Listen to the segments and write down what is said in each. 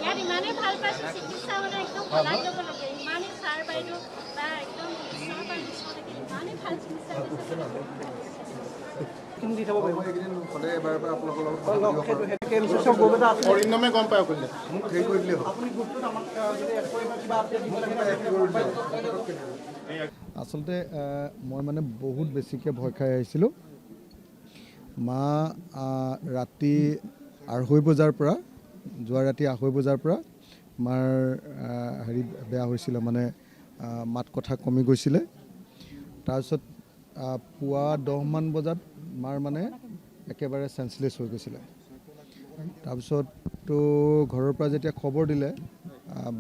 ইয়াত ইমানেই ভাল পাইছোঁ চিকিৎসা মানে একদম সলাই ল'ব লাগে ইমানেই ছাৰ বাইদেউ বা একদম ঈশ্বৰৰ পৰা নিচিনাকৈ ইমানেই ভাল চিকিৎসা অৰিন্দমে গম পায় কৰিলে মোক হেৰি কৰি দিলে আচলতে মই মানে বহুত বেছিকৈ ভয় খাই আহিছিলোঁ মা ৰাতি 2:30 বজাৰ পৰা যোৱা ৰাতি 2:30 বজাৰ পৰা মাৰ হেৰি বেয়া হৈছিলে মানে মাত কথা কমি গৈছিলে তাৰপিছত পুৱা 10 মান বজাত মাৰ মানে একেবাৰে চেন্সলেছ হৈ গৈছিলে তাৰপিছত তো ঘৰৰ পৰা যেতিয়া খবৰ দিলে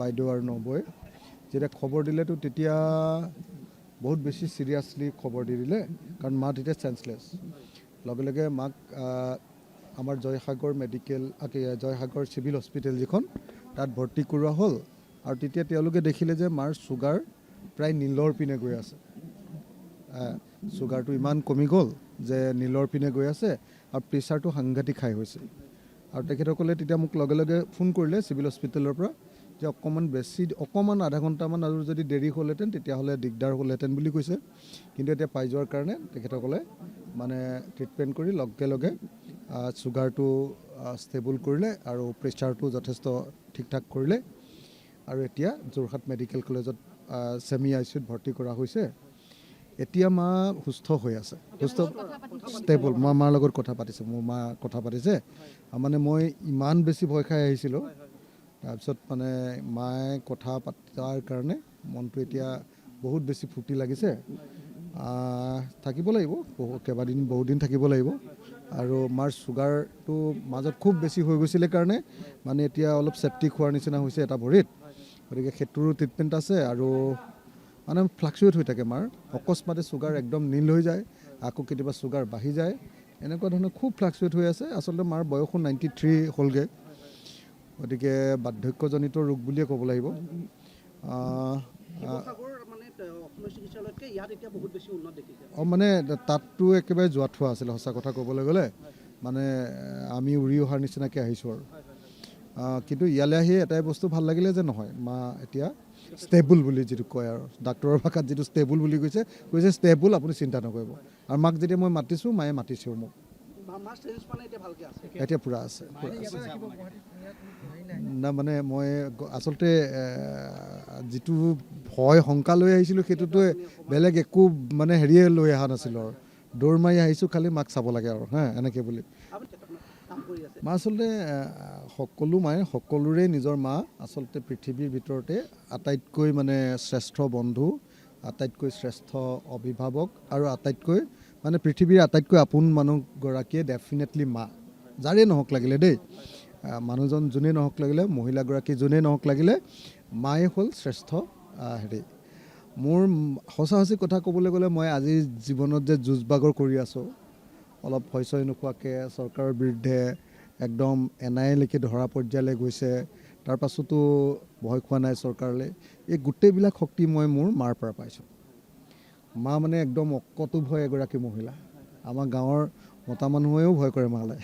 বাইদেউ আৰু নবৌৱে যেতিয়া খবৰ দিলেতো তেতিয়া বহুত বেছি চিৰিয়াছলি খবৰ দি দিলে কাৰণ মা তেতিয়া চেন্সলেছ লগে লগে মাক আমাৰ Joysagar medical Joysagar civil hospital যিখন তাত ভৰ্তি কৰোৱা হ'ল আৰু তেতিয়া তেওঁলোকে দেখিলে যে মাৰ ছুগাৰ প্ৰায় নীলৰ পিনে গৈ আছে ছুগাৰটো ইমান কমি গ'ল যে নীলৰ পিনে গৈ আছে আৰু প্ৰেছাৰটো সাংঘাতিক হাই হৈছে আৰু তেখেতসকলে তেতিয়া মোক লগে লগে ফোন কৰিলে চিভিল হস্পিটেলৰ পৰা যে অকণমান আধা ঘণ্টামান আৰু যদি দেৰি হ'লহেঁতেন তেতিয়াহ'লে দিগদাৰ হ'লহেঁতেন বুলি কৈছে কিন্তু এতিয়া পাই যোৱাৰ কাৰণে তেখেতসকলে মানে ট্ৰিটমেণ্ট কৰি লগে লগে ছুগাৰটো ষ্টেবল কৰিলে আৰু প্ৰেছাৰটো যথেষ্ট ঠিক ঠাক কৰিলে আৰু এতিয়া যোৰহাট মেডিকেল কলেজত ছেমি ICUত ভৰ্তি কৰা হৈছে এতিয়া মা সুস্থ হৈ আছে সুস্থ ষ্টেবল মই মাৰ লগত কথা পাতিছোঁ মোৰ মা কথা পাতিছে মানে মই ইমান বেছি ভয় খাই আহিছিলোঁ তাৰপিছত মানে মায়ে কথা পতাৰ কাৰণে মনটো এতিয়া বহুত বেছি ফূৰ্তি লাগিছে থাকিব লাগিব বহুত দিন থাকিব লাগিব আৰু মাৰ ছুগাৰটো মাজত খুব বেছি হৈ গৈছিলে কাৰণে মানে এতিয়া অলপ চেফটি খোৱাৰ নিচিনা হৈছে এটা ভৰিত গতিকে সেইটোৰো ট্ৰিটমেণ্ট আছে আৰু মানে ফ্লাকচুৱেট হৈ থাকে মাৰ অকস্মাতে ছুগাৰ একদম নীল হৈ যায় আকৌ কেতিয়াবা ছুগাৰ বাঢ়ি যায় এনেকুৱা ধৰণৰ খুব ফ্লাকচুৱেট হৈ আছে আচলতে মাৰ বয়সো 93 হ'লগৈ গতিকে বাৰ্ধক্যজনিত ৰোগ বুলিয়ে ক'ব লাগিব মানে তাততো একেবাৰে যোৱা থোৱা আছিলে সঁচা কথা ক'বলৈ গ'লে মানে আমি উৰি অহাৰ নিচিনাকৈ আহিছোঁ আৰু কিন্তু ইয়ালৈ আহি এটাই বস্তু ভাল লাগিলে যে নহয় মা এতিয়া ষ্টেবল বুলি যিটো কয় আৰু ডাক্তৰৰ ভাষাত যিটো ষ্টেবল বুলি কৈছে ষ্টেবল আপুনি চিন্তা নকৰিব আৰু মাক যেতিয়া মই মাতিছোঁ মায়ে মাতিছেও মোক এতিয়া পূৰা আছে না মানে মই আচলতে যিটো ভয় শংকা লৈ আহিছিলোঁ সেইটোতো বেলেগ একো মানে হেৰিয়ে লৈ অহা নাছিলোঁ আৰু দৌৰ মাৰি আহিছোঁ খালি মাক চাব লাগে আৰু এনেকৈ বুলি মা আচলতে সকলোৰে নিজৰ মা আচলতে পৃথিৱীৰ ভিতৰতে আটাইতকৈ মানে শ্ৰেষ্ঠ বন্ধু আটাইতকৈ শ্ৰেষ্ঠ অভিভাৱক আৰু আটাইতকৈ মানে পৃথিৱীৰ আটাইতকৈ আপোন মানুহগৰাকীয়ে ডেফিনেটলি মা যাৰেই নহওক লাগিলে দেই মানুহজন যোনেই নহওক লাগিলে মহিলাগৰাকী যোনেই নহওক লাগিলে মায়ে হ'ল শ্ৰেষ্ঠ হেৰি মোৰ সঁচা কথা ক'বলৈ গ'লে মই আজি জীৱনত যে যুঁজ বাগৰ কৰি আছোঁ অলপ ভয় নোখোৱাকৈ চৰকাৰৰ বিৰুদ্ধে একদম NIA-লৈকে ধৰা পৰ্যায়লৈ গৈছে তাৰ পাছতো ভয় খোৱা নাই চৰকাৰলৈ এই গোটেইবিলাক শক্তি মই মোৰ মাৰ পৰা পাইছোঁ মা মানে একদম অকটোভয় এগৰাকী মহিলা আমাৰ গাঁৱৰ মতা মানুহেও ভয় কৰে মালৈ